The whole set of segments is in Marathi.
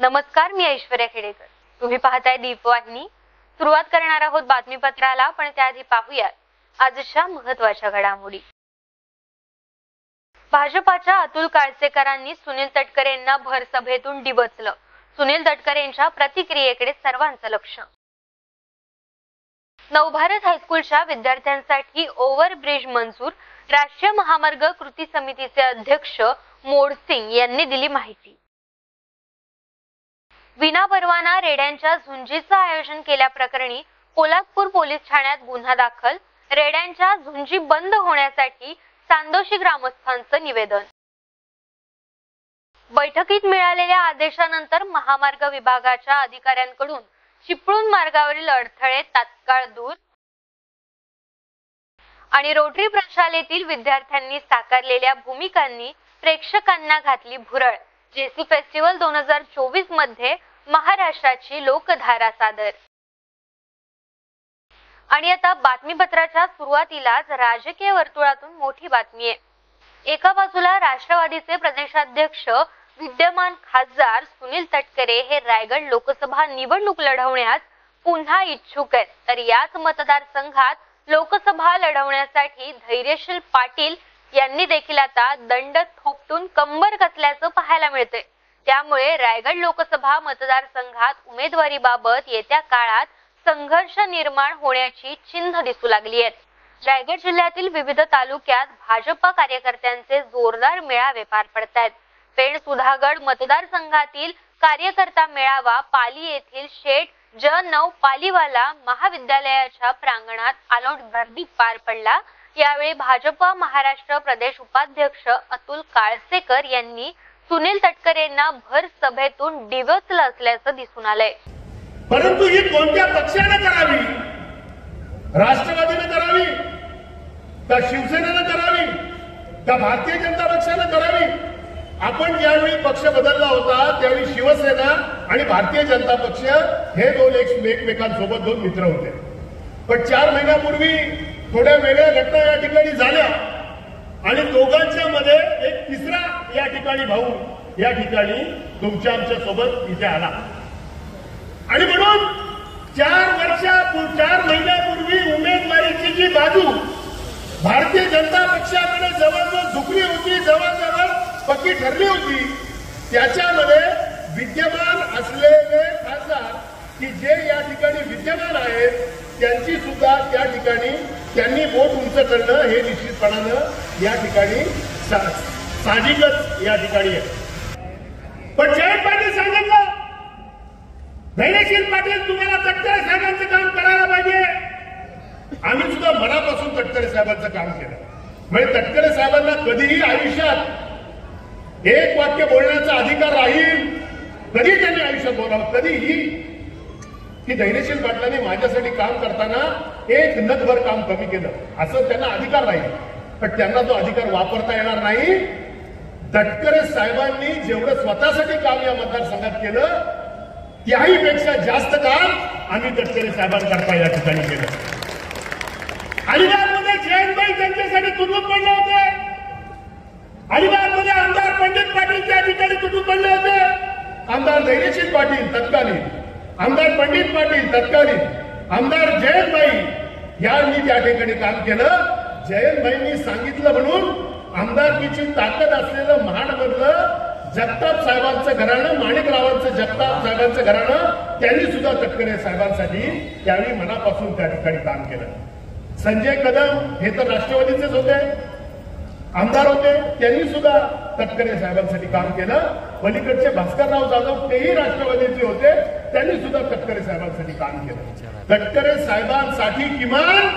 नमस्कार, मी ऐश्वर्या खेडेकर. तुम्ही पाहताय दीपवाहिनी. सुरुवात करणार आहोत बातमीपत्राला, पण त्याआधी पाहूयात आजच्या महत्त्वाच्या घडामोडी. भाजपाच्या अतुल काळसेकरांनी सुनील तटकरे यांना भर सभेतून डिवचलं. सुनील तटकरे यांच्या प्रतिक्रियेकडे सर्वांचं लक्ष. नवभारत हायस्कूलच्या विद्यार्थ्यांसाठी ओव्हरब्रिज मंजूर. राष्ट्रीय महामार्ग कृती समितीचे अध्यक्ष मोडसिंग यांनी दिली माहिती. विनापरवाना रेड्यांच्या झुंजीचं आयोजन केल्याप्रकरणी पोलादपूर पोलीस ठाण्यात गुन्हा दाखल. रेड्यांच्या झुंजी बंद होण्यासाठी चांदोशी ग्रामस्थांचं निवेदन. बैठकीत मिळालेल्या आदेशानंतर महामार्ग विभागाच्या अधिकाऱ्यांकडून चिपळूण मार्गावरील अडथळे तात्काळ दूर. आणि रोटरी प्रशालेतील विद्यार्थ्यांनी साकारलेल्या भूमिकांनी प्रेक्षकांना घातली भुरळ. जेसी फेस्टिवल 2024 मध्ये महाराष्ट्राची लोकधारा सादर. आणि आता बातमीपत्राच्या सुरुवातीलाच राजकीय वर्तुळातून मोठी बातमी आहे. एका बाजूला राष्ट्रवादीचे प्रदेशाध्यक्ष विद्यमान खासदार सुनील तटकरे हे रायगड लोकसभा निवडणूक लढवण्यास पुन्हा इच्छुक आहेत, तर याच मतदारसंघात लोकसभा लढवण्यासाठी धैर्यशील पाटील यांनी देखील आता दंड थोपटून कंबर कसल्याचं पाहायला मिळते. त्यामुळे रायगड लोकसभा मतदारसंघात उमेदवारीबाबत येत्या काळात संघर्ष निर्माण होण्याची चिन्ह दिसू लागली आहेत. रायगड जिल्ह्यातील विविध तालुक्यात भाजपा कार्यकर्त्यांचे जोरदार मेळावे पार पडतायत. पेण सुधागड मतदारसंघातील कार्यकर्ता मेळावा पाली येथील शेठ ज9 पालीवाला महाविद्यालयाच्या प्रांगणात आलोट गर्दीत पार पडला. यावेळी भाजपा महाराष्ट्र प्रदेश उपाध्यक्ष अतुल काळसेकर यांनी सुनील तटकरे यांना भर सभेतून डिवचलं असल्याचं दिसून आलंय. परंतु ही कोणत्या पक्षाने करावी? राष्ट्रवादीने करावी का शिवसेनेने करावी का भारतीय जनता पक्षाने करावी? आपण ज्यावेळी पक्ष बदलला होता त्यावेळी शिवसेना आणि भारतीय जनता पक्ष हे दोन एकमेकांसोबत दोन मित्र होते. पण 4 महिन्यापूर्वी थोड्या वेगळ्या घटना या ठिकाणी झाल्या आणि दोघांच्या मध्ये एक तिसरा या ठिकाणी भाऊ या ठिकाणी तुमच्या आमच्या सोबत इथे आला. आणि म्हणून 4 महिन्यापूर्वी उमेदवारीची जी बाजू भारतीय जनता पक्षाकडे जवळजवळ झुकली होती, जवळजवळ पक्की ठरली होती, त्याच्यामध्ये विद्यमान असलेले खासदार की जे या ठिकाणी विद्यमान आहेत त्यांची सुद्धा त्या ठिकाणी त्यांनी बोट उंच करणं हे निश्चितपणानं या ठिकाणी साहजिकच या ठिकाणी आहे. पण जयंत पाटील सांगितलं, धैर्यशील पाटील तुम्हाला तटकरे साहेबांचं काम करायला पाहिजे. आम्ही सुद्धा मनापासून तटकरे साहेबांचं काम केलं. म्हणजे तटकरे साहेबांना कधीही आयुष्यात एक वाक्य बोलण्याचा अधिकार राहील, कधी त्यांनी आयुष्यात बोलावं, कधीही की धैर्यशील पाटलांनी माझ्यासाठी काम करताना एक नगभर काम कमी केलं असं त्यांना अधिकार राहील. पण त्यांना तो अधिकार वापरता येणार नाही. तटकरे साहेबांनी जेवढं स्वतःसाठी काम या मतदारसंघात केलं त्याही पेक्षा जास्त काम आम्ही तटकरे साहेबांकरता या ठिकाणी केलं. अलिबागमध्ये जयंतभाई त्यांच्यासाठी तुटून पडले होते. अलिबागमध्ये आमदार पंडित पाटील त्या ठिकाणी तुटून पडले होते. आमदार धैर्यशील पाटील तत्कालीन, आमदार पंडित पाटील तत्कालीन, आमदार जयंतभाई यांनी त्या ठिकाणी काम केलं. जयंतभाईंनी सांगितलं म्हणून आमदारकीची ताकद असलेलं महाडमधलं जगताप साहेबांचं घराणं, माणिकरावांचं जगताप साहेबांचं घराणं त्यांनी सुद्धा तटकरे साहेबांसाठी त्यावेळी मनापासून त्या ठिकाणी काम केलं. संजय कदम हे तर राष्ट्रवादीचेच होते, आमदार होते, त्यांनी सुद्धा तटकरे साहेबांसाठी काम केलं. पलीकडचे भास्करराव जाधव तेही राष्ट्रवादीचे होते, त्यांनी सुद्धा तटकरे साहेबांसाठी काम केलं. तटकरे साहेबांसाठी किमान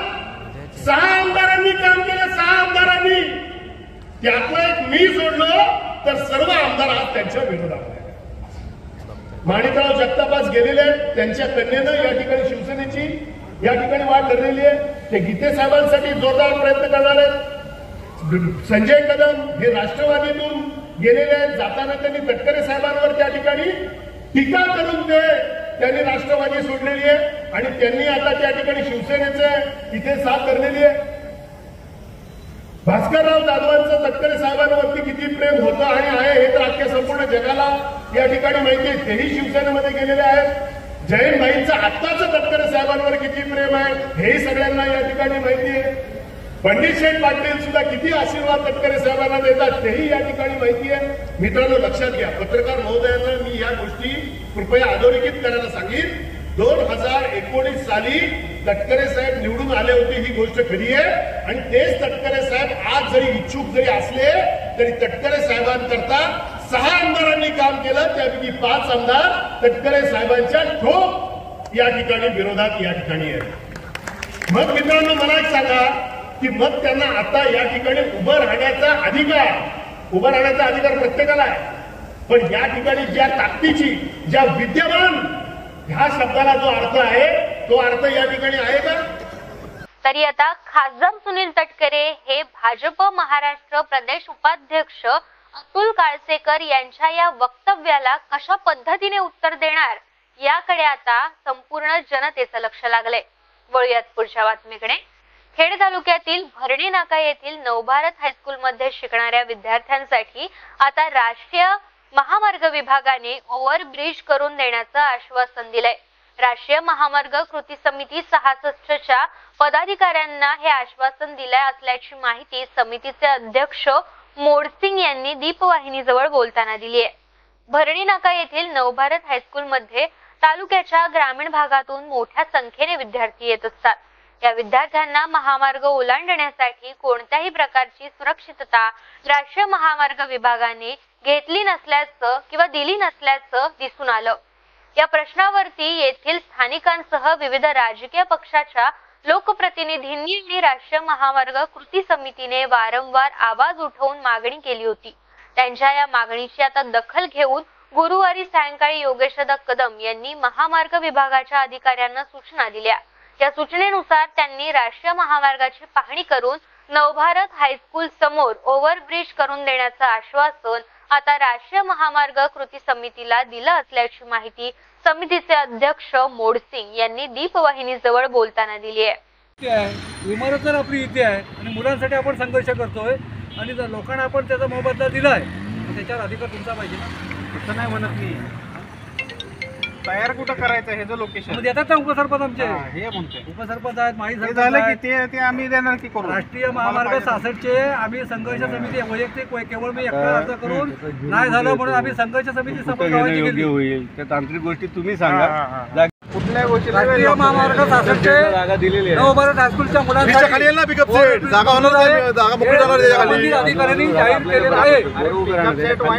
6 आमदारांनी काम केलं. 6 आमदारांनी, त्यातला एक मी सोडलो तर सर्व आमदार आज त्यांच्या विरोधात. माणिकराव जगतापास गेलेले आहेत, त्यांच्या कन्येनं या ठिकाणी शिवसेनेची या ठिकाणी वाट ठरलेली आहे. ते गीते साहेबांसाठी जोरदार प्रयत्न करणार आहेत. संजय कदम हे राष्ट्रवादीतून गेलेले आहेत, जाताना त्यांनी तटकरे साहेबांवर त्या ठिकाणी टीका करून त्यांनी राष्ट्रवादी सोडलेली आहे आणि त्यांनी आता त्या ठिकाणी शिवसेनेचे इथे साथ धरलेली आहे. भास्करराव जाधवांचं तटकरे साहेबांवरती किती प्रेम होतं आणि आहे हे तर अख्ख्या संपूर्ण जगाला या ठिकाणी माहिती आहे, तेही शिवसेनेमध्ये गेलेले आहेत. जयंतभाईंचं आत्ताचं तटकरे साहेबांवर किती प्रेम आहे हेही सगळ्यांना या ठिकाणी माहिती आहे. पंडित शेठ पाटील सुद्धा किती आशीर्वाद तटकरे साहेबांना देतात तेही या ठिकाणी माहिती आहे. मित्रांनो, लक्षात घ्या, पत्रकार महोदयांना मी या गोष्टी कृपया अधोरेखित करायला सांगेन. 2019 साली तटकरे साहेब निवडून आले होते, ही गोष्ट खरी आहे. आणि तेच तटकरे साहेब आज जरी इच्छुक जरी असले तरी तटकरे साहेबांकरता 6 आमदारांनी काम केलं, त्यापैकी 5 आमदार तटकरे साहेबांच्या ठोक या ठिकाणी विरोधात या ठिकाणी आहे. मग मित्रांनो, मला एक सांगा की मग त्यांना आता या ठिकाणी उभं राहण्याचा अधिकार प्रत्येकाला आहे. पण या ठिकाणी ज्या ताकदीची, ज्या विद्यमान ह्या शब्दाला जो अर्थ आहे तो अर्थ या ठिकाणी आहे का? तरी आता खासदार सुनील तटकरे हे भाजप महाराष्ट्र प्रदेश उपाध्यक्ष अतुल काळसेकर यांच्या या वक्तव्याला कशा पद्धतीने उत्तर देणार याकडे आता संपूर्ण जनतेचं लक्ष लागलंय. वळूयात पुढच्या बातमीकडे. खेड तालुक्यातील भरणी नाका येथील नवभारत हायस्कूल मध्ये शिकणाऱ्या विद्यार्थ्यांसाठी आता राष्ट्रीय महामार्ग विभागाने ओव्हरब्रिज करून देण्याचं आश्वासन दिलंय. राष्ट्रीय महामार्ग कृती समिती 66च्या पदाधिकाऱ्यांना हे आश्वासन दिलंय असल्याची माहिती समितीचे अध्यक्ष मोडसिंग यांनी दीपवाहिनीजवळ बोलताना दिली आहे. भरणी नाका येथील नवभारत हायस्कूल मध्ये तालुक्याच्या ग्रामीण भागातून मोठ्या संख्येने विद्यार्थी येत असतात. या विद्यार्थ्यांना महामार्ग ओलांडण्यासाठी कोणत्याही प्रकारची सुरक्षितता राष्ट्रीय महामार्ग विभागाने घेतली नसल्याचं किंवा दिली नसल्याचं दिसून आलं. या प्रश्नावरती येथील स्थानिकांसह विविध राजकीय पक्षाच्या लोकप्रतिनिधींनी आणि राष्ट्रीय महामार्ग कृती समितीने वारंवार आवाज उठवून मागणी केली होती. त्यांच्या या मागणीची आता दखल घेऊन गुरुवारी सायंकाळी योगेशदा कदम यांनी महामार्ग विभागाच्या अधिकाऱ्यांना सूचना दिल्या. या सूचनेनुसार त्यांनी राष्ट्रीय महामार्गाची पाहणी करून नवभारत हायस्कूल समोर ओव्हरब्रिज करून देण्याचं आश्वासन आता राष्ट्रीय महामार्ग कृती समितीला दिलं असल्याची माहिती समितीचे अध्यक्ष मोडसिंग यांनी दीपवाहिनीजवळ बोलताना दिली आहे. इमारत तर आपली इथे आहे आणि मुलांसाठी आपण संघर्ष करतोय आणि जर लोकांना आपण त्याचा मोबदला दिलाय त्याच्यावर अधिकार तुमचा पाहिजे ना. तसं नाही म्हणत मी, तयार कुठं करायचं हे जो लोकेशन देतात ना उपसरपंच आमचे, हे म्हणतोय उपसरपंच आहेत, माहिती हे झालं की ते आम्ही देणार की करू. राष्ट्रीय महामार्ग 66चे आम्ही संघर्ष समिती वैयक्तिक केवळ मी एकटा अर्ज करून नाही झालं म्हणून आम्ही संघर्ष समिती समोर योग्य होईल त्या तांत्रिक गोष्टी तुम्ही सांगा. कुठल्या गोष्टी राष्ट्रीय महामार्ग 66चे जागा दिलेली आहे. नवभारत हायस्कूलच्या मुलांसाठी अधिकाऱ्यांनी जाहीर केलेलं आहे.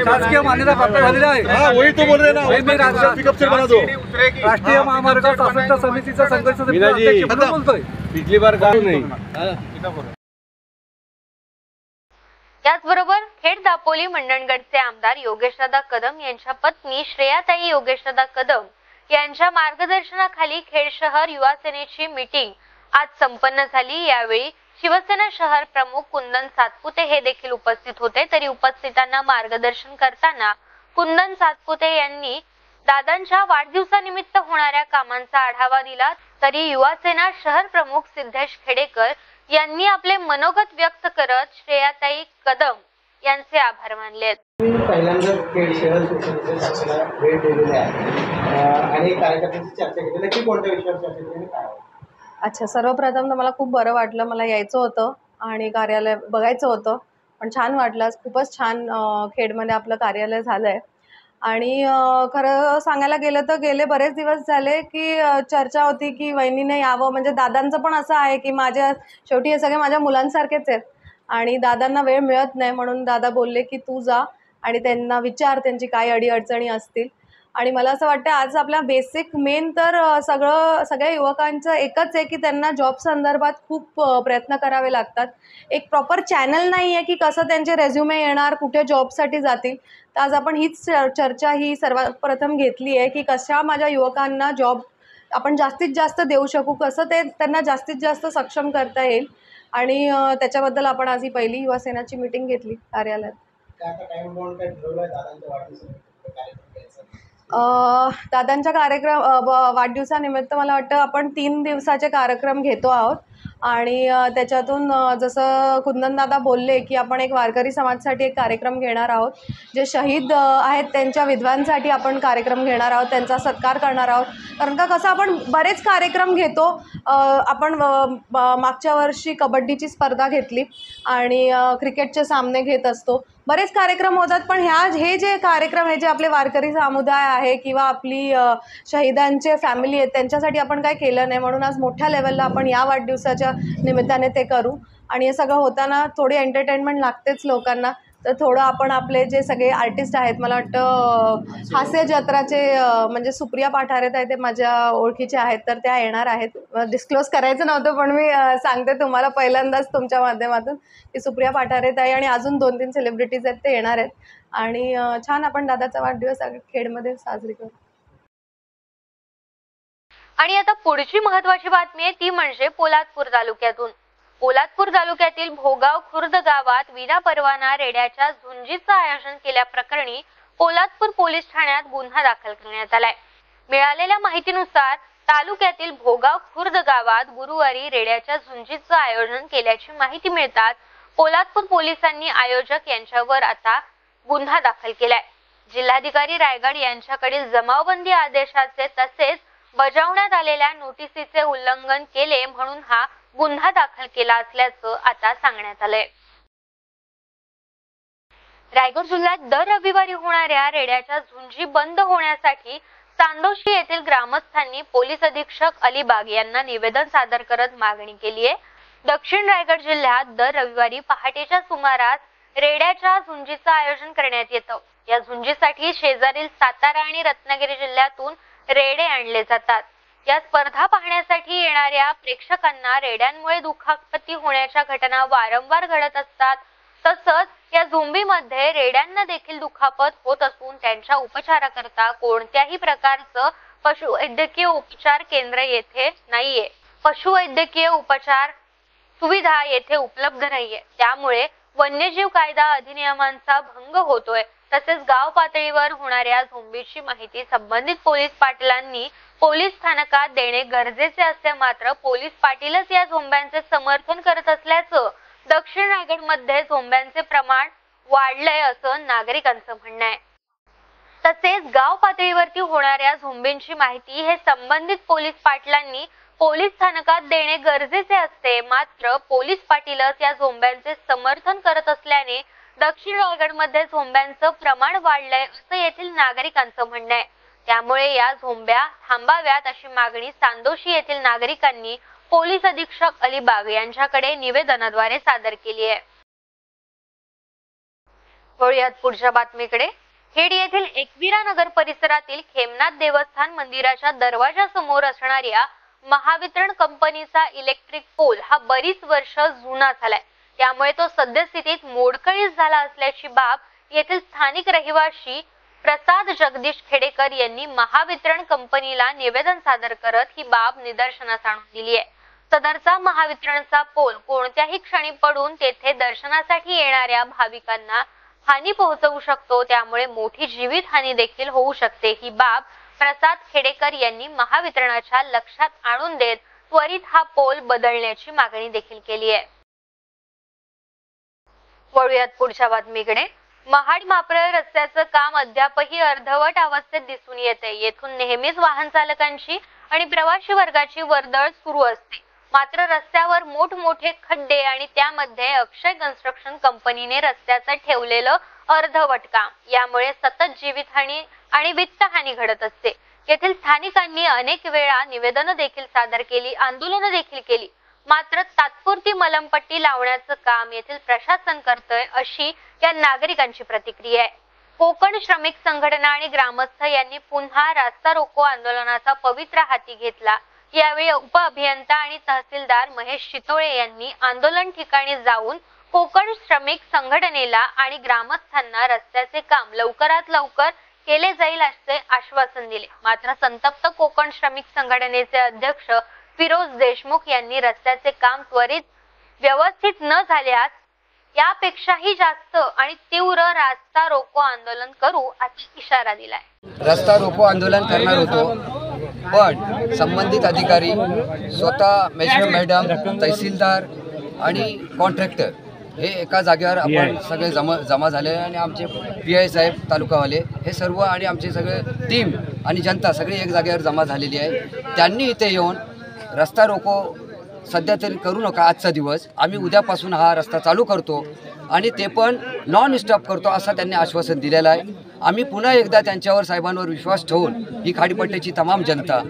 शासकीय मान्यता प्राप्त झालेली आहे. राष्ट्रीय महामार्ग 66 समितीचा संघर्ष समिती बोलतोय. पिछली बार गाव नाही. त्याचबरोबर खेड दापोली मंडणगडचे आमदार योगेशदादा कदम यांच्या पत्नी श्रेयाताई योगेशदादा कदम यांच्या मार्गदर्शनाखाली खेड शहर युवा सेनेची मीटिंग आज संपन्न झाली. यावेळी शिवसेना शहर प्रमुख कुंदन सातपुते हे देखील उपस्थित होते. तरी उपस्थितांना मार्गदर्शन करताना कुंदन सातपुते यांनी दादांच्या वाढदिवसानिमित्त होणाऱ्या कामांचा आढावा दिला. तरी युवा सेना शहर प्रमुख सिद्धेश खेडेकर यांनी आपले मनोगत व्यक्त करत श्रेयाताई कदम यांचे आभार मानले. पहिल्यांदा खेड शहर शिवसेनेच्या भेट दिलेली आहे आणि कार्यकर्त्यांची चर्चा केली. नक्की कोणत्या विषयावर चर्चा केली काय? अच्छा, सर्वप्रथम तर मला खूप बरं वाटलं. मला यायचं होतं आणि कार्यालय बघायचं होतं, पण छान वाटलं. खूपच छान खेडमध्ये आपलं कार्यालय झालंय. आणि खरं सांगायला गेलं तर गेले बरेच दिवस झाले की चर्चा होती की वहिनीने यावं. म्हणजे दादांचं पण असं आहे की माझ्या शेवटी हे सगळे माझ्या मुलांसारखेच आहेत आणि दादांना वेळ मिळत नाही, म्हणून दादा बोलले की तू जा आणि त्यांना विचार त्यांची काय अडीअडचणी असतील. आणि मला असं वाटतं आज आपला बेसिक मेन तर सगळ्या युवकांचं एकच आहे की त्यांना जॉब संदर्भात खूप प्रयत्न करावे लागतात. एक प्रॉपर चॅनल नाही आहे की कसं त्यांचे रेझ्युमे येणार, कुठे जॉबसाठी जातील. तर आज आपण हीच चर्चा ही सर्वात प्रथम घेतली आहे की कशा माझ्या युवकांना जॉब आपण जास्तीत जास्त देऊ शकू, कसं ते त्यांना जास्तीत जास्त सक्षम करता येईल. आणि त्याच्याबद्दल आपण आज ही पहिली युवा सेनाची मीटिंग घेतली कार्यालयात. दादांच्या वाढदिवसानिमित्त मला वाटतं आपण 3 दिवसाचे कार्यक्रम घेतो आहोत. आणि त्याच्यातून जसं कुंदनदादा बोलले की आपण एक वारकरी समाजासाठी एक कार्यक्रम घेणार आहोत, जे शहीद आहेत त्यांच्या विधवांसाठी आपण कार्यक्रम घेणार आहोत, त्यांचा सत्कार करणार आहोत. कारण का कसं आपण बरेच कार्यक्रम घेतो. आपण मागच्या वर्षी कबड्डीची स्पर्धा घेतली आणि क्रिकेटचे सामने घेत असतो, बरेच कार्यक्रम होतात. पण हे जे कार्यक्रम हे जे आपले वारकरी समुदाय आहे किंवा आपली शहीदांचे फॅमिली आहेत त्यांच्यासाठी आपण काय केलं नाही, म्हणून आज मोठ्या लेवलला आपण या वाढदिवसाच्या निमित्ताने ते करू. आणि हे सगळं होताना थोडी एंटरटेनमेंट लागतेच लोकांना, तर थोडं आपण आपले जे सगळे आर्टिस्ट आहेत, मला वाटतं हास्य जत्राचे म्हणजे सुप्रिया पाठारे ताई ते माझ्या ओळखीचे आहेत, तर त्या येणार आहेत. डिस्क्लोज करायचं नव्हतं पण मी सांगते तुम्हाला पहिल्यांदाच तुमच्या माध्यमातून की सुप्रिया पाठारे ताई आणि अजून 2-3 सेलिब्रिटीज आहेत ते येणार आहेत. आणि छान आपण दादाचा वाढदिवस खेडमध्ये साजरी करू. आणि आता पुढची महत्त्वाची बातमी आहे ती म्हणजे पोलादपूर तालुक्यातून. पोलादपूर तालुक्यातील भोगाव खुर्द गावात विनापरवाना रेड्याच्या झुंजीचं आयोजन केल्याप्रकरणी पोलादपूर पोलीस ठाण्यात गुन्हा दाखल करण्यात आलाय. मिळालेल्या माहितीनुसार तालुक्यातील भोगाव खुर्द गावात गुरुवारी रेड्याच्या झुंजीचं आयोजन केल्याची माहिती मिळताच पोलादपूर पोलिसांनी आयोजक यांच्यावर आता गुन्हा दाखल केलाय. जिल्हाधिकारी रायगड यांच्याकडील जमावबंदी आदेशाचे तसेच बजावण्यात आलेल्या नोटिसीचे उल्लंघन केले म्हणून हा गुन्हा दाखल केला असल्याचं आता सांगण्यात आलंय. रायगड जिल्ह्यात दर रविवारी होणाऱ्या रेड्याच्या झुंजी बंद होण्यासाठी चांदोशी येथील ग्रामस्थांनी पोलीस अधीक्षक अलिबाग यांना निवेदन सादर करत मागणी केली आहे. दक्षिण रायगड जिल्ह्यात दर रविवारी पहाटेच्या सुमारास रेड्याच्या झुंजीचं आयोजन करण्यात येतं. या झुंजीसाठी शेजारील सातारा आणि रत्नागिरी जिल्ह्यातून रेडे आणले जातात. या स्पर्धा पाहण्यासाठी येणाऱ्या प्रेक्षकांना रेड्यांमुळे दुखापती होण्याच्या घटना वारंवार घडत असतात. तसंच या झुंबीमध्ये रेड्यांना देखील दुखापत होत असून त्यांच्या उपचाराकरता कोणत्याही प्रकारचं पशुवैद्यकीय उपचार केंद्र येथे नाहीये. पशुवैद्यकीय उपचार सुविधा येथे उपलब्ध नाहीये. त्यामुळे वन्यजीव कायदा अधिनियमांचा भंग होतोय. तसेच गाव पातळीवर होणाऱ्या झुंबीची माहिती संबंधित पोलीस पाटलांनी पोलीस स्थानकात देणे गरजेचे असते. मात्र पोलीस पाटीलच या झोंब्यांचे समर्थन करत असल्याचं दक्षिण रायगड मध्ये झोंब्यांचे प्रमाण वाढलंय असं नागरिकांचं म्हणणं आहे. तसेच गाव पातळीवरती होणाऱ्या झोंबींची माहिती हे संबंधित पोलीस पाटलांनी पोलीस स्थानकात देणे गरजेचे असते. मात्र पोलीस पाटीलच या झोंब्यांचे समर्थन करत असल्याने दक्षिण रायगड मध्ये झोंब्यांचं प्रमाण वाढलंय असं येथील नागरिकांचं म्हणणं आहे. त्यामुळे या झोंब्या थांबाव्यात अशी मागणी चांदोशी येथील नागरिकांनी पोलीस अधीक्षक अलिबाग यांच्याकडे निवेदनाद्वारे सादर केली आहे. वळूयात पुढच्या बातमीकडे. खेड येथील एकविरा नगर परिसरातील खेमनाथ देवस्थान मंदिराच्या दरवाजासमोर असणाऱ्या महावितरण कंपनीचा इलेक्ट्रिक पोल हा बरीच वर्ष जुना झालाय. त्यामुळे तो सद्यस्थितीत मोडकळीस झाला असल्याची बाब येथील स्थानिक रहिवासी प्रसाद जगदीश खेडेकर यांनी महावितरण कंपनीला निवेदन सादर करत ही बाब निदर्शनास आणून दिली आहे. सदरचा महावितरणचा पोल कोणत्याही क्षणी पडून तेथे दर्शनासाठी येणाऱ्या भाविकांना हानी पोहोचवू शकतो. त्यामुळे मोठी जीवित हानी देखील होऊ शकते. ही बाब प्रसाद खेडेकर यांनी महावितरणाच्या लक्षात आणून देत त्वरित हा पोल बदलण्याची मागणी देखील केली आहे. वळूयात पुढच्या बातमीकडे. महाड मापरळ रस्त्याचं काम अद्यापही अर्धवट अवस्थेत दिसून येते. येथून नेहमीच वाहन चालकांची आणि प्रवासी वर्गाची वर्दळ सुरू असते. मात्र रस्त्यावर मोठमोठे खड्डे आणि त्यामध्ये अक्षय कन्स्ट्रक्शन कंपनीने रस्त्याचं ठेवलेलं अर्धवट काम यामुळे सतत जीवितहानी आणि वित्तहानी घडत असते. येथील स्थानिकांनी अनेक वेळा निवेदनं देखील सादर केली, आंदोलनं देखील केली. मात्र तात्पुरती मलमपट्टी लावण्याचं काम येथील प्रशासन करतंय अशी या नागरिकांची प्रतिक्रिया आहे. कोकण श्रमिक संघटना आणि ग्रामस्थ यांनी पुन्हा रास्ता रोको आंदोलनाचा पवित्रा हाती घेतला. यावेळी उप अभियंता आणि तहसीलदार महेश शितोळे यांनी आंदोलन ठिकाणी जाऊन कोकण श्रमिक संघटनेला आणि ग्रामस्थांना रस्त्याचे काम लवकरात लवकर केले जाईल असे आश्वासन दिले. मात्र संतप्त कोकण श्रमिक संघटनेचे अध्यक्ष फिरोज देशमुख यांनी रस्त्याचे काम त्वरित व्यवस्थित न झाल्यास यापेक्षाही जास्त आणि तीव्र रास्ता रोको आंदोलन करू असा इशारा दिलाय. रस्ता रोको आंदोलन करणार होतो. पण संबंधित अधिकारी स्वतः मॅजिस्ट्रेट मॅडम, तहसीलदार आणि कॉन्ट्रॅक्टर हे एका जागेवर आपण सगळे जमा झाले आणि आमचे PI साहेब तालुकावाले हे सर्व आणि आमचे सगळे टीम आणि जनता सगळी एक जागेवर जमा झालेली आहे. त्यांनी इथे येऊन रस्ता रोको सध्या तरी करू नका, आजचा दिवस आम्ही उद्यापासून हा रस्ता चालू करतो आणि ते पण नॉन स्टॉप करतो असं त्यांनी आश्वासन दिलेलं आहे. आम्ही पुन्हा एकदा त्यांच्यावर साहेबांवर विश्वास ठेवून ही खाडीपट्ट्याची तमाम जनता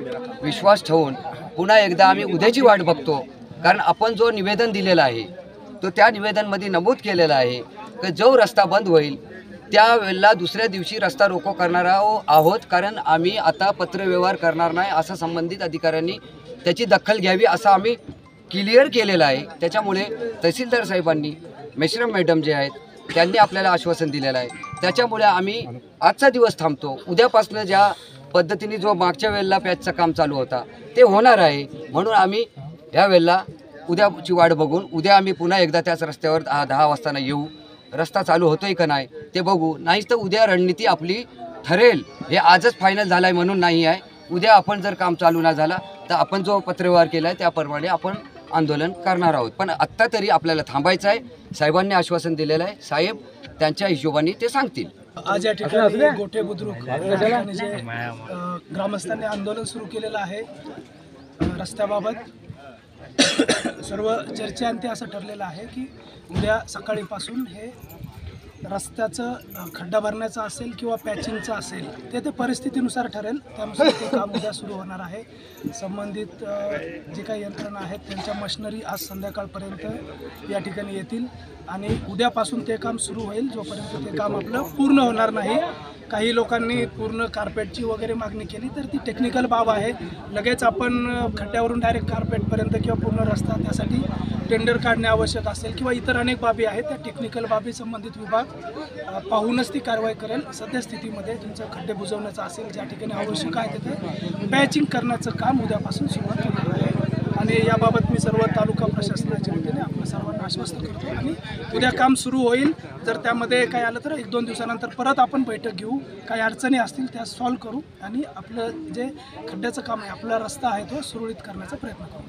विश्वास ठेवून पुन्हा एकदा आम्ही उद्याची वाट बघतो. कारण आपण जो निवेदन दिलेलं आहे तो त्या निवेदनमध्ये नमूद केलेला आहे की जो रस्ता बंद होईल त्यावेळेला दुसऱ्या दिवशी रस्ता रोको करणार आहोत. कारण आम्ही आता पत्रव्यवहार करणार नाही असं संबंधित अधिकाऱ्यांनी त्याची दखल घ्यावी असं आम्ही क्लिअर केलेलं आहे. त्याच्यामुळे तहसीलदार साहेबांनी मेश्राम मॅडम जे आहेत त्यांनी आपल्याला आश्वासन दिलेलं आहे. त्याच्यामुळे आम्ही आजचा दिवस थांबतो. उद्यापासून ज्या पद्धतीने जो मागच्या वेळेला पॅचचं काम चालू होता ते होणार आहे. म्हणून आम्ही ह्या वेळेला उद्याची वाट बघून उद्या आम्ही पुन्हा एकदा त्याच रस्त्यावर 10 वाजता येऊ. रस्ता चालू होतोय का नाही ते बघू. नाहीच तर उद्या रणनीती आपली ठरेल. हे आजच फायनल झालं आहे म्हणून नाही आहे. उद्या आपण जर काम चालू न झाला तर आपण जो पत्रव्यवहार केला आहे त्याप्रमाणे आपण आंदोलन करणार आहोत. पण आत्ता तरी आपल्याला थांबायचं आहे. साहेबांनी आश्वासन दिलेलं आहे. साहेब त्यांच्या हिशोबाने ते सांगतील. आज या ठिकाणी गोठे बुद्रुक या ठिकाणी जे ग्रामस्थांनी आंदोलन सुरू केलेलं आहे रस्त्याबाबत सर्व चर्चेअंती असं ठरलेलं आहे की उद्या सकाळीपासून हे रस्त्याचं खड्डा भरण्याचं असेल किंवा पॅचिंगचं असेल ते परिस्थितीनुसार ठरेल. त्यानुसार ते काम उद्या सुरू होणार आहे. संबंधित जे काही यंत्रणा आहेत त्यांच्या मशिनरी आज संध्याकाळपर्यंत या ठिकाणी येतील आणि उद्यापासून ते काम सुरू होईल. जोपर्यंत ते काम आपलं पूर्ण होणार नाही. काही लोकांनी पूर्ण कार्पेटची वगैरे मागणी केली तर ती टेक्निकल बाब आहे. लगेच आपण खड्ड्यावरून डायरेक्ट कार्पेटपर्यंत किंवा पूर्ण रस्ता त्यासाठी टेंडर काढणे आवश्यक असेल किंवा इतर अनेक बाबी आहेत. त्या टेक्निकल बाबी संबंधित विभाग पाहूनच ती कारवाई करेल. सध्या स्थितीमध्ये तुमचं खड्डे बुजवण्याचं असेल ज्या ठिकाणी आवश्यक आहे तिथे पॅचिंग करण्याचं काम उद्यापासून सुरुवात होणार आहे. आणि याबाबत मी सर्व तालुका प्रशासनाच्या वतीने आपल्या सर्वांना आश्वस्त करतो आणि उद्या काम सुरू होईल. जर त्यामध्ये काय आलं तर 1-2 दिवसानंतर परत आपण बैठक घेऊ. काही अडचणी असतील त्या सॉल्व्ह करू आणि आपलं जे खड्ड्याचं काम आहे आपला रस्ता आहे तो सुरळीत करण्याचा प्रयत्न करू.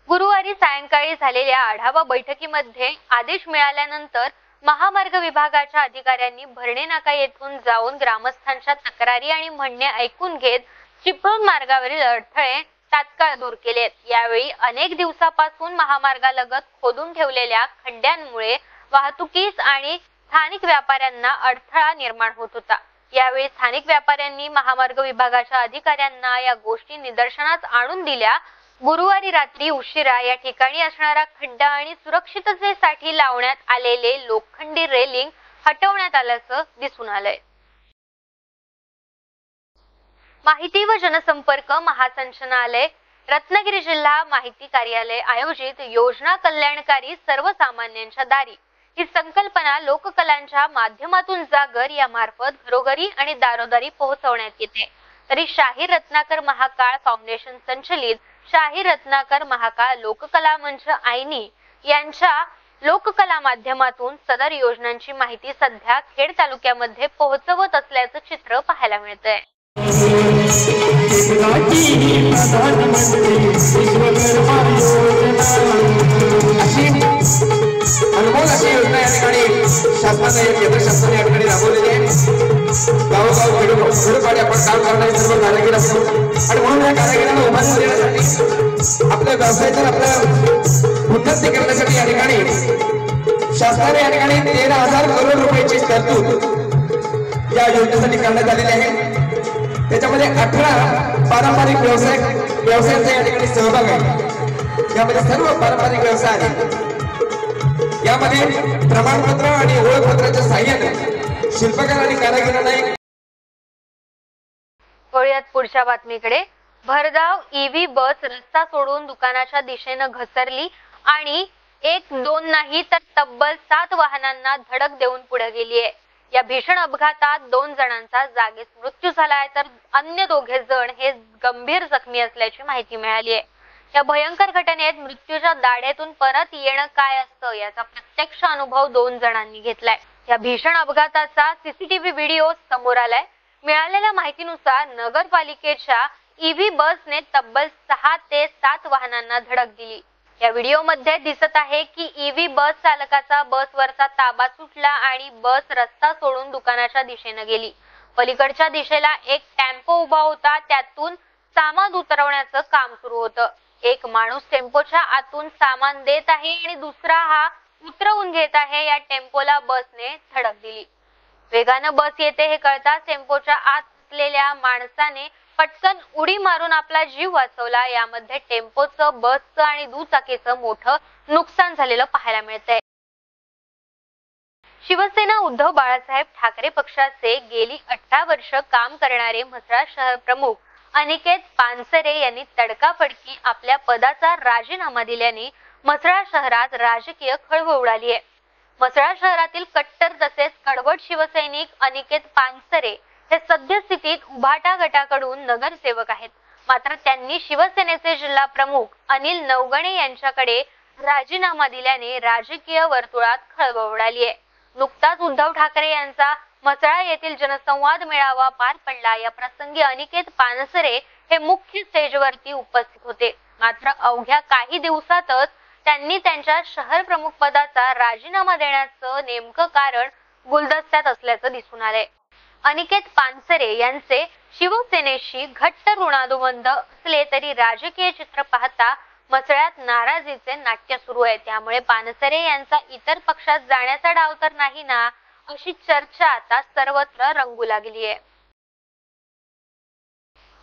गुरुवारी सायंकाळी झालेल्या आढावा बैठकीमध्ये आदेश मिळाल्यानंतर महामार्ग विभागाच्या अधिकाऱ्यांनी भरणे नाका येथून जाऊन ग्रामस्थांच्या तक्रारी आणि म्हणणे ऐकून घेत चिपळूण मार्गावरील अडथळे तात्काळ दूर केलेत. यावेळी अनेक दिवसापासून महामार्गालगत खोदून ठेवलेल्या खड्ड्यांमुळे वाहतुकीस आणि स्थानिक व्यापाऱ्यांना अडथळा निर्माण होत होता. यावेळी स्थानिक व्यापाऱ्यांनी महामार्ग विभागाच्या अधिकाऱ्यांना या गोष्टी निदर्शनास आणून दिल्या. गुरुवारी रात्री उशिरा या ठिकाणी असणारा खड्डा आणि सुरक्षिततेसाठी लावण्यात आलेले लोखंडी रेलिंग हटवण्यात आल्याचं दिसून आलंय. माहिती व जनसंपर्क महासंचालनालय रत्नागिरी जिल्हा माहिती कार्यालय आयोजित योजना कल्याणकारी सर्वसामान्यांच्या दारी ही संकल्पना लोककलांच्या माध्यमातून जागर या मार्फत घरोघरी आणि दारोदारी पोहोचवण्यात येते. तरी शाहीर रत्नाकर महाकाळ फाउंडेशन संचलित शाहीर रत्नाकर महाकाळ लोककला मंच आयनी यांच्या लोककला माध्यमातून सदर योजनांची माहिती सध्या खेड तालुक्यामध्ये पोहोचवत असल्याचं चित्र पाहायला मिळतंय. अनमोल अशी योजना या ठिकाणी शासनाने केंद्र शासनाने या ठिकाणी राबवलेली आहे. गावोगाव खेडोपाडी आपण काम करणारे सर्व कारागीर असतो आणि म्हणून या कारागिरांना उभारी देण्यासाठी आपल्या व्यवसायाचं आपल्या उन्नती करण्यासाठी या ठिकाणी शासनाने या ठिकाणी 13,000 करोड रुपयाची तरतूद या योजनेसाठी करण्यात आलेली आहे. त्याच्यामध्ये 18 पारंपरिक व्यवसायांचा या ठिकाणी सहभाग आहे. यामध्ये सर्व पारंपरिक व्यवसाय आहेत. यामध्ये प्रमाणपत्र आणि ओळखपत्राच्या साहाय्याने शिल्पकार आणि कारागिरांना वळूयात पुढच्या बातमीकडे. भरधाव ईव्ही बस रस्ता सोडून दुकानाच्या दिशेनं घसरली आणि 1-2 नाही तर तब्बल 7 वाहनांना धडक देऊन पुढे गेली आहे. या भीषण अपघातात 2 जणांचा जागीच मृत्यू झालाय तर अन्य 2 जण हे गंभीर जखमी असल्याची माहिती मिळाली आहे. या भयंकर घटनेत मृत्यूच्या दाढेतून परत येणं काय असतं याचा प्रत्यक्ष अनुभव 2 जणांनी घेतलाय. या भीषण अपघाताचा सीसीटीव्ही व्हिडिओ समोर आलाय. मिळालेल्या माहितीनुसार नगरपालिकेच्या ईव्ही बसने तब्बल 6 ते 7 वाहनांना धडक दिली। या व्हिडिओमध्ये दिसत आहे की ईव्ही बस चालकाचा बसवरचा ताबा सुटला आणि बस रस्ता सोडून दुकानाच्या दिशेने गेली। पलीकडच्या दिशेला एक टेम्पो उभा होता, त्यातून सामान उतरवण्याचं काम सुरू होतं। एक माणूस टेम्पोच्या आतून सामान देत आहे आणि दुसरा हा उतरवून घेत आहे। या टेम्पोला बसने धडक दिली। वेगानं बस येते हे कळताच टेम्पोच्या आत असलेल्या माणसाने पटकन उडी मारून आपला जीव वाचवला। यामध्ये टेम्पोचं, बसचं आणि दुचाकीचं मोठं नुकसान झालेलं पाहायला मिळतंय। शिवसेना उद्धव बाळासाहेब ठाकरे पक्षाचे गेली 18 वर्ष काम करणारे म्हसळा शहर प्रमुख अनिकेत पानसरे यांनी तडकाफडकी आपल्या पदाचा राजीनामा दिल्याने म्हसळा शहरात राजकीय खळबळ उडाली आहे। म्हसळा शहरातील कट्टर तसेच कडवट शिवसैनिक अनिकेत पानसरे हे सद्यस्थितीत उभाटा गटाकडून नगरसेवक आहेत। मात्र त्यांनी शिवसेनेचे जिल्हा प्रमुख अनिल नवगणे यांच्याकडे राजीनामा दिल्याने राजकीय वर्तुळात खळबळ उडाली आहे। नुकताच उद्धव ठाकरे यांचा म्हसळा येथील जनसंवाद मेळावा पार पडला। या प्रसंगी अनिकेत पानसरे हे मुख्य स्टेजवरती उपस्थित होते। मात्र अवघ्या काही दिवसातच त्यांनी त्यांच्या शहर प्रमुख पदाचा राजीनामा देण्याचं नेमकं कारण गुलदस्त्यात असल्याचं दिसून आलंय। अनिकेत पानसरे यांचे शिवसेनेशी घट्ट ऋणानुबंध असले तरी राजकीय चित्र पाहता म्हसळ्यात नाराजीचे नाट्य सुरू आहे। त्यामुळे पानसरे यांचा इतर पक्षात जाण्याचा डाव तर नाही ना, अशी चर्चा आता सर्वत्र रंगू लागली आहे।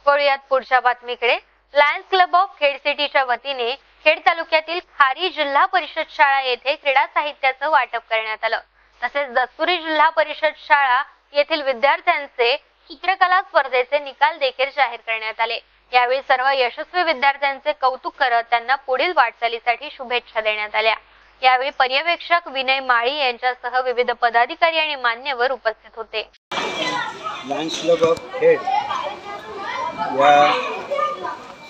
वळूयात पुढच्या बातमीकडे। लायन्स क्लब ऑफ खेड सिटीच्या वतीने खेड तालुक्यातील खारी जिल्हा परिषद शाळा येथे क्रीडा साहित्याचं वाटप करण्यात आलं। तसेच दस्तुरी जिल्हा परिषद शाळा येथील विद्यार्थ्यांचे चित्रकला स्पर्धेचे निकाल देखील जाहीर करण्यात आले। यावेळी सर्व यशस्वी विद्यार्थ्यांचे कौतुक करत त्यांना पुढील वाटचालीसाठी शुभेच्छा देण्यात आल्या। यावेळी पर्यवेक्षक विनय माळी यांच्यासह विविध पदाधिकारी आणि मान्यवर उपस्थित होते। लायन्स क्लब ऑफ खेड या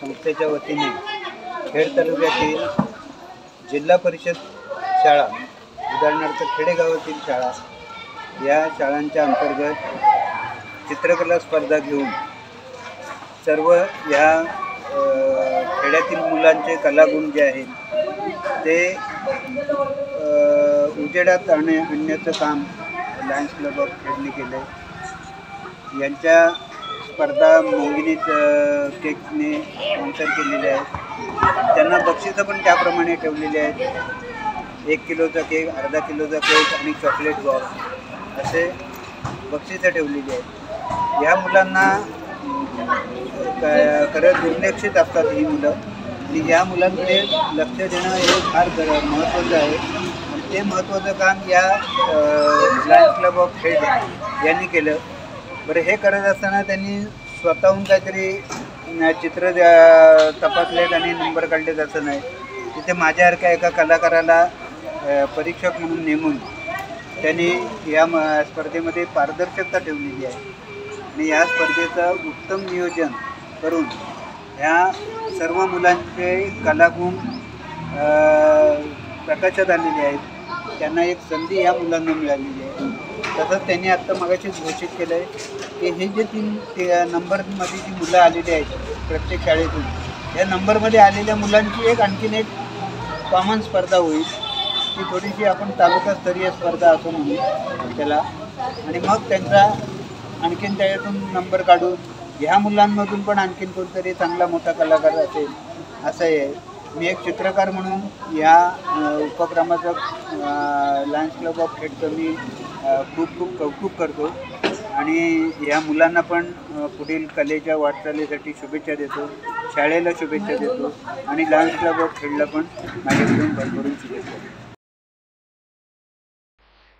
संस्थेच्या वतीने खेड तालुक्यातील जिल्हा परिषद शाळा, उदाहरणार्थ खेडेगावातील शाळा, या शाळांच्या अंतर्गत चित्रकला स्पर्धा घेऊन सर्व या खेड्यातील मुलांचे कलागुण जे आहेत ते उजेडात आणण्याचं काम लायन्स क्लब ऑफ खेडने केलं आहे। यांच्या स्पर्धा मोंगिनीत केकने स्पॉन्सर केलेले आहेत। त्यांना बक्षिसं पण त्याप्रमाणे ठेवलेली आहेत। 1 किलोचा केक, अर्धा किलोचा केक आणि चॉकलेट बॉक्स असे बक्षिसं ठेवलेली आहेत। ह्या मुलांना खरं दुर्लक्षित असतात ही मुलं, आणि या मुलांकडे लक्ष देणं हे फार महत्त्वाचं आहे। आणि ते महत्त्वाचं काम या लायन्स क्लब ऑफ खेड यांनी केलं। बरं, हे करत असताना त्यांनी स्वतःहून काहीतरी चित्र तपासलेत आणि नंबर काढलेत असं नाही। तिथे माझ्यासारख्या एका कलाकाराला परीक्षक म्हणून नेमून त्यांनी या स्पर्धेमध्ये पारदर्शकता ठेवलेली आहे आणि या स्पर्धेचं उत्तम नियोजन करून ह्या सर्व मुलांचे कलागुण प्रकाशात आलेले आहेत। त्यांना एक संधी या मुलांना मिळालेली आहे। तसंच त्यांनी आत्ता मगाशीच घोषित केलं आहे की हे जे 3 नंबरमध्ये जी मुलं आलेली आहेत प्रत्येक शाळेतून, या नंबरमध्ये आलेल्या मुलांची आणखीन एक कॉमन स्पर्धा होईल, ती थोडीशी आपण तालुकास्तरीय स्पर्धा असं म्हणू त्याला, आणि मग त्यांचा आणखीन त्याच्यातून नंबर काढून ह्या मुलांमधून पण आणखीन कोणतरी चांगला मोठा कलाकार असेल असं आहे। मी एक चित्रकार म्हणून या उपक्रमाचं लायन्स क्लब ऑफ खेडचं मी खूप खूप कौतुक करतो आणि या मुलांना पण पुढील कलेच्या वाटचालीसाठी शुभेच्छा देतो, शाळेला शुभेच्छा देतो आणि लायन्स क्लब ऑफ खेडला पण माझ्याकडून भरभरून शुभेच्छा देतो।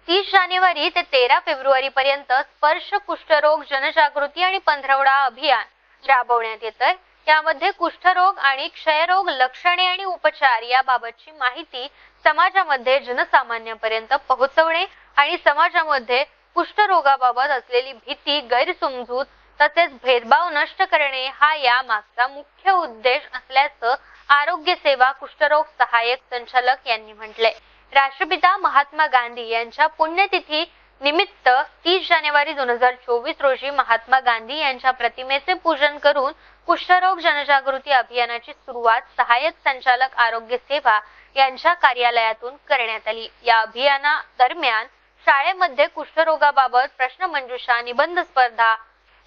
30 जानेवारी ते 13 फेब्रुवारी पर्यंत स्पर्श कुष्ठरोग जनजागृती आणि पंधरवडा अभियान राबवण्यात येतं। यामध्ये कुष्ठरोग आणि क्षयरोग लक्षणे आणि उपचार याबाबतची माहिती समाजामध्ये जनसामान्यांपर्यंत पोहोचवणे आणि समाजामध्ये कुष्ठरोगाबाबत असलेली भीती, गैरसमजूत तसेच भेदभाव नष्ट करणे हा या मागचा मुख्य उद्देश असल्याचं आरोग्य सेवा कुष्ठरोग सहाय्यक संचालक यांनी म्हटलंय। राष्ट्रपिता महात्मा गांधी यांच्या पुण्यतिथी निमित्त 30 जानेवारी 2024 रोजी महात्मा गांधी यांच्या प्रतिमेचे पूजन करून कुष्ठरोग जनजागृती अभियानाची सुरुवात सहाय्यक संचालक आरोग्य सेवा यांच्या कार्यालयातून करण्यात आली। या अभियाना दरम्यान शाळेमध्ये कुष्ठरोगाबाबत प्रश्नमंजुषा, निबंध स्पर्धा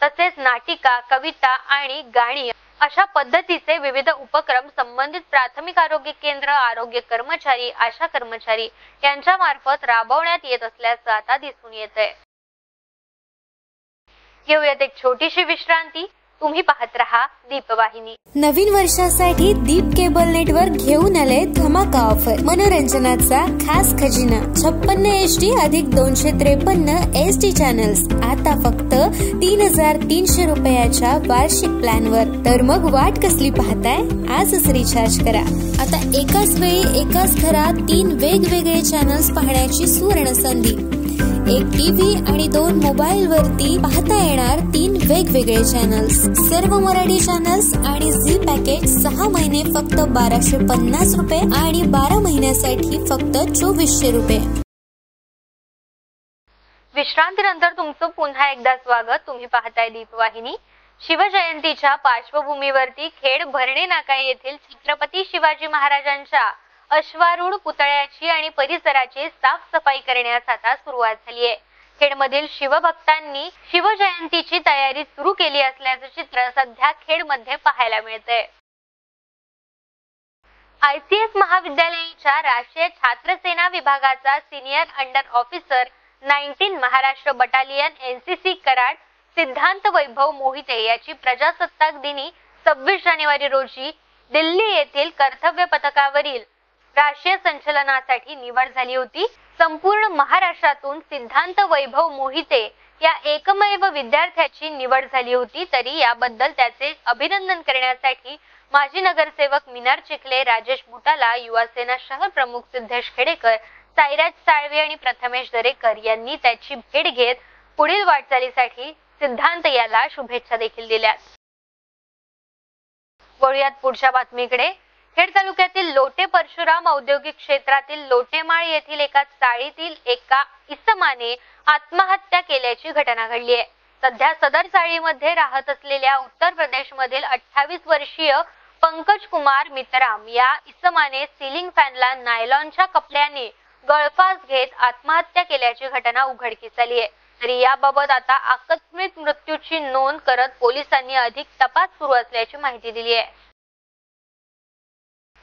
तसेच नाटिका, कविता आणि गाणी अशा पद्धतीचे विविध उपक्रम संबंधित प्राथमिक आरोग्य केंद्र, आरोग्य कर्मचारी, आशा कर्मचारी यांच्या मार्फत राबवण्यात येत असल्याचं आता दिसून येतंय। घेऊयात एक छोटीशी विश्रांती। तुम्ही पाहत रहा दीपवाहिनी। नवीन वर्षासाठी दीप केबल नेटवर्क घेऊन आले धमाका ऑफर। मनोरंजनाचा खास खजिना 56 HD अधिक 253 SD चॅनल्स आता फक्त 3300 रुपयाच्या वार्षिक प्लॅनवर। तर मग वाट कसली पाहताय, आजच रिचार्ज करा। आता एकाच वेळी एकाच घरात 3 वेगवेगळे चॅनल्स पाहण्याची सुवर्ण संधी। एक टीव्ही आणि 2 मोबाईल वरती पाहता येणार 3 वेगवेगळे चॅनल्स। सर्व मराठी चॅनल्स आणि झी पॅकेज 6 महिने फक्त 1250 रुपये आणि 12 महिन्यासाठी फक्त 2400 रुपये। विश्रांतीनंतर तुमचं पुन्हा एकदा स्वागत। तुम्ही पाहताय दीपवाहिनी। शिवजयंतीच्या पार्श्वभूमीवरती खेड भरणे नाका येथील छत्रपती शिवाजी महाराजांच्या अश्वारूढ पुतळ्याची आणि परिसराची साफसफाई करण्यास आता सुरुवात झाली आहे। खेडमधील शिवभक्तांनी शिवजयंतीची तयारी सुरू केली असल्याचे चित्र सध्या खेडमध्ये पाहायला मिळते। ICS महाविद्यालयाच्या राष्ट्रीय छात्र सेना विभागाचा senior under officer 19 Maharashtra battalion NCC Karad सिद्धांत वैभव मोहिते याची प्रजासत्ताक दिनी 26 जानेवारी रोजी दिल्ली येथील कर्तव्य पथकावरील राष्ट्रीय संचलनासाठी निवड झाली होती। संपूर्ण महाराष्ट्रातून सिद्धांत वैभव मोहिते या एकमेव विद्यार्थ्याची निवड झाली होती। तरी याबद्दल त्याचे अभिनंदन करण्यासाठी माजी नगरसेवक मिनार चिखले, राजेश बुटाला, युवासेना शहर प्रमुख सिद्धेश खेडेकर, साईराज साळवे आणि प्रथमेश दरेकर यांनी त्याची भेट घेत पुढील वाटचालीसाठी सिद्धांत याला शुभेच्छा देखील दिल्या। वळूयात पुढच्या बातमीकडे। खेड तालुक्यातील लोटे परशुराम औद्योगिक क्षेत्रातील लोटेमाळ येथील एका चाळीतील एका इसमाने आत्महत्या केल्याची घटना घडली आहे। सध्या सदर चाळीमध्ये राहत असलेल्या उत्तर प्रदेश मधील 28 वर्षीय पंकज कुमार मित्राम या इसमाने सीलिंग फॅनला नायलॉनच्या कपड्याने गळफास घेत आत्महत्या केल्याची घटना उघडकीस आली आहे। तरी याबाबत आता आकस्मिक मृत्यूची नोंद करत पोलिसांनी अधिक तपास सुरू असल्याची माहिती दिली आहे।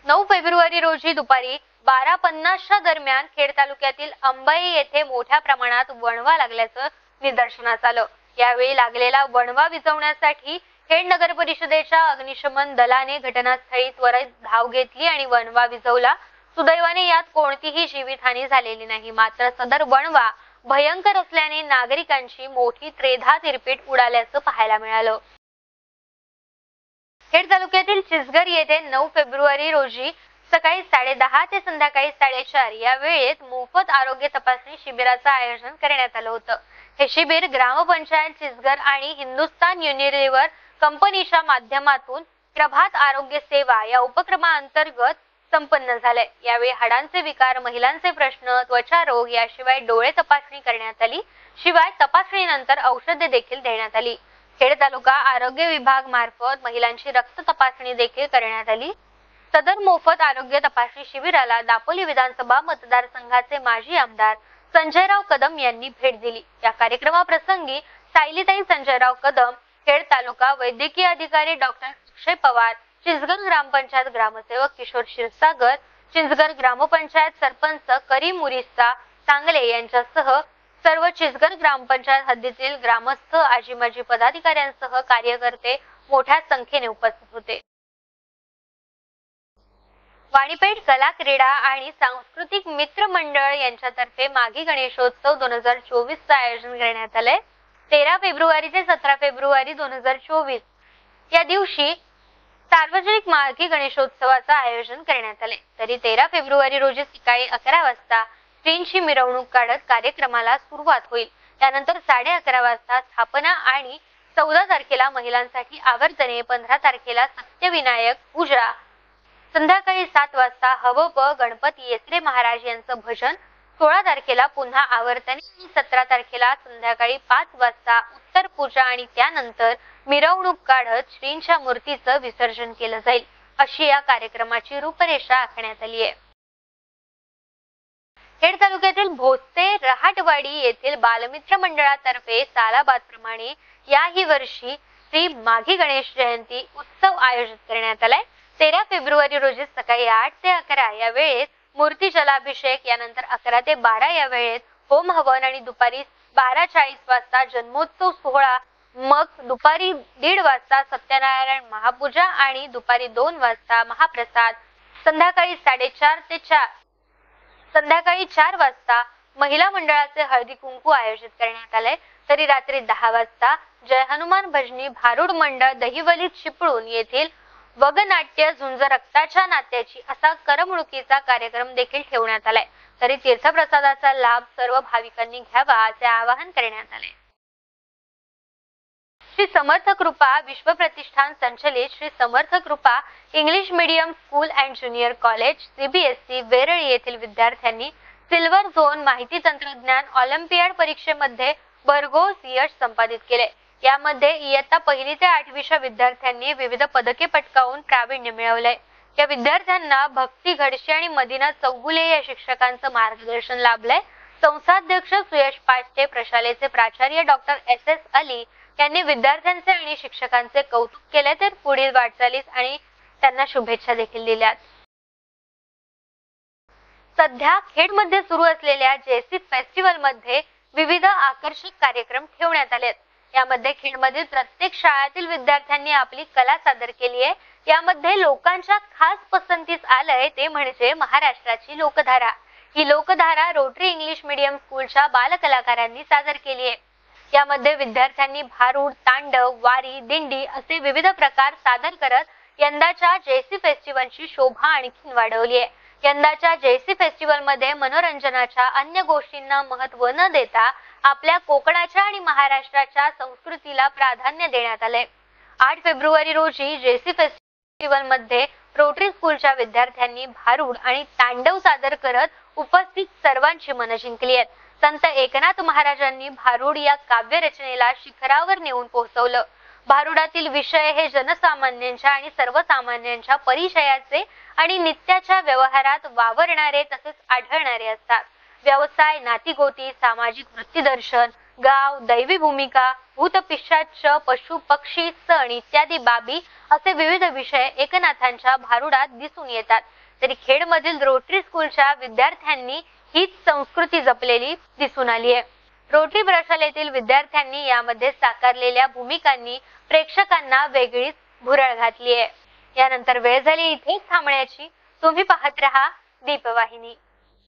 9 फेब्रुवारी रोजी दुपारी 12:50च्या दरम्यान खेड तालुक्यातील अंबाई येथे मोठ्या प्रमाणात वणवा लागल्याचं निदर्शनास आलं। यावेळी लागलेला वणवा विझवण्यासाठी खेड नगर परिषदेच्या अग्निशमन दलाने घटनास्थळी त्वरित धाव घेतली आणि वणवा विझवला। सुदैवाने यात कोणतीही जीवितहानी झालेली नाही। मात्र सदर वणवा भयंकर असल्याने नागरिकांची मोठी त्रेधा तिरपीट उडाल्याचं पाहायला मिळालं। खेड तालुक्यातील चिसगर येथे 9 फेब्रुवारी रोजी सकाळी 10:30 ते संध्याकाळी 4:30 या वेळेत मोफत आरोग्य तपासणी शिबिराचं आयोजन करण्यात आलं होतं। हे शिबिर ग्रामपंचायत चिसगर आणि हिंदुस्तान युनिलिव्हर कंपनीच्या माध्यमातून प्रभात आरोग्य सेवा या उपक्रमाअंतर्गत संपन्न झाले। यावेळी हाडांचे विकार, महिलांचे प्रश्न, त्वचा रोग याशिवाय डोळे तपासणी करण्यात आली। शिवाय तपासणीनंतर औषधे देखील देण्यात आली। खेड तालुका आरोग्य विभाग मार्फत महिलांची रक्त तपासणी देखील करण्यात आली। सदर मोफत आरोग्य तपासणी शिबिराला दापोली विधानसभा मतदारसंघाचे माजी आमदार संजयराव कदम यांनी भेट दिली। या कार्यक्रमाप्रसंगी सायलीताई संजयराव कदम, खेड तालुका वैद्यकीय अधिकारी डॉक्टर अक्षय पवार, चिंचगड ग्रामपंचायत ग्रामसेवक किशोर क्षीरसागर, चिंचगड ग्रामपंचायत सरपंच करीम उरिस्सा सांगले यांच्यासह सर्व चिंचगड ग्रामपंचायत हद्दीतील ग्रामस्थ, आजी माजी पदाधिकाऱ्यांसह कार्यकर्ते मोठ्या संख्येने उपस्थित होते। वाणीपेठ कला क्रीडा आणि सांस्कृतिक मित्र मंडळ यांच्यातर्फे माघी गणेशोत्सव 2024चे आयोजन करण्यात आले। 13 फेब्रुवारी ते 17 फेब्रुवारी 2024 या दिवशी सार्वजनिक माघी गणेशोत्सवाचे आयोजन करण्यात आले। तरी 13 फेब्रुवारी रोजी सकाळी 11 वाजता ट्रेनची मिरवणूक काढत कार्यक्रमाला सुरुवात होईल। त्यानंतर 11:30 वाजता स्थापना आणि 14 तारखेला महिलांसाठी आवर्तने, 15 तारखेला सत्यविनायक पूजा, संध्याकाळी 7 वाजता हवप गणपती येसरे महाराज यांचं भजन, 16 तारखेला पुन्हा आवर्तने आणि 17 तारखेला संध्याकाळी 5 वाजता उत्तर पूजा आणि त्यानंतर मिरवणूक काढत श्रींच्या मूर्तीचं विसर्जन केलं जाईल, अशी या कार्यक्रमाची रूपरेषा आखण्यात आली आहे. खेड तालुक्यातील भोसते रहाटवाडी येथील बालमित्र मंडळातर्फे सालाबादप्रमाणे याही वर्षी श्री माघी गणेश जयंती उत्सव आयोजित करण्यात आलाय. 13 फेब्रुवारी रोजी सकाळी 8 ते 11 या वेळेत मूर्ती जलाभिषेक, यानंतर 11 ते 12 या वेळेत होम हवन आणि दुपारी 12:40 वाजता जन्मोत्सव सोहळा, मग दुपारी 1:30 वाजता सत्यनारायण महापूजा आणि दुपारी 2 वाजता महाप्रसाद, संध्याकाळी 4 वाजता महिला मंडळाचे हळदी कुंकू आयोजित करण्यात आले. तरी रात्री 10 वाजता जय हनुमान भजनी भारूड मंडळ दहिवलीत चिपळूण येथील वगनाट्य झुंज रक्ताच्या नात्याची असा करमणुकीचा कार्यक्रम देखील ठेवण्यात आलाय. तरी तीर्थप्रसादाचा लाभ सर्व भाविकांनी घ्यावा असे आवाहन करण्यात आले. श्री समर्थ कृपा विश्व प्रतिष्ठान संचलित श्री समर्थ कृपा English medium school and junior college CBSE Veral येथील विद्यार्थ्यांनी सिल्वर झोन माहिती तंत्रज्ञान ऑलिम्पियाड परीक्षेमध्ये भरघोस यश संपादित केले. यामध्ये इयत्ता 1ली ते 8वीच्या विद्यार्थ्यांनी विविध पदके पटकावून प्रावीण्य मिळवलंय. या विद्यार्थ्यांना भक्ती घडशी आणि मदिना चौगुले या शिक्षकांचं मार्गदर्शन लाभलंय. संस्थाध्यक्ष सुयश पाष्टे, प्रशालेचे प्राचार्य डॉक्टर SS अली यांनी विद्यार्थ्यांचे आणि शिक्षकांचे कौतुक केले, तर पुढील वाटचालीस आणि त्यांना शुभेच्छा देखील दिल्यात. सध्या खेडमध्ये सुरू असलेल्या JC फेस्टिवल मध्ये विविध आकर्षक कार्यक्रम ठेवण्यात आलेत. यामध्ये खेडमधील प्रत्येक शाळेतील विद्यार्थ्यांनी आपली कला सादर केली आहे. यामध्ये लोकांच्या खास पसंतीस आलंय ते म्हणजे महाराष्ट्राची लोकधारा. ही लोकधारा रोटरी इंग्लिश मीडियम स्कूलच्या बालकलाकारांनी सादर केली आहे. यामध्ये विद्यार्थ्यांनी भारूड, तांडव, वारी, दिंडी असे विविध प्रकार सादर करत यंदाच्या JC फेस्टिवलची शोभा आणखी वाढवली आहे. यंदाच्या JC फेस्टिवल मध्ये मनोरंजनाच्या अन्य गोष्टींना महत्त्व न देता आपल्या कोकणाच्या आणि महाराष्ट्राच्या संस्कृतीला प्राधान्य देण्यात आले. 8 फेब्रुवारी रोजी JC फेस्टिवल मध्ये रोटरी स्कूलच्या विद्यार्थ्यांनी भारूड आणि तांडव सादर करत उपस्थित सर्वांची मन जिंकली आहेत. संत एकनाथ महाराजांनी भारूड या काव्य रचनेला शिखरावर नेऊन पोहोचवलं. भारुडातील विषय हे जनसामान्यांच्या आणि सर्वसामान्यांच्या परिचयाचे आणि नित्याच्या व्यवहारात वावरणारे तसेच आढळणारे असतात. व्यवसाय, नातीगोती, सामाजिक वृत्तीदर्शन, गाव, दैवी भूमिका, भूतपिशाच, पशु पक्षी, सण इत्यादी बाबी असे विविध विषय एकनाथांच्या भारुडात दिसून येतात. तरी खेडमधील रोटरी स्कूलच्या विद्यार्थ्यांनी हीच संस्कृती जपलेली दिसून आली आहे. रोटरी प्रशालेतील विद्यार्थ्यांनी यामध्ये साकारलेल्या भूमिकांनी प्रेक्षकांना वेगळीच भुरळ घातली आहे. यानंतर वेळ झाली इथेच थांबण्याची. तुम्ही पाहत रहा दीपवाहिनी.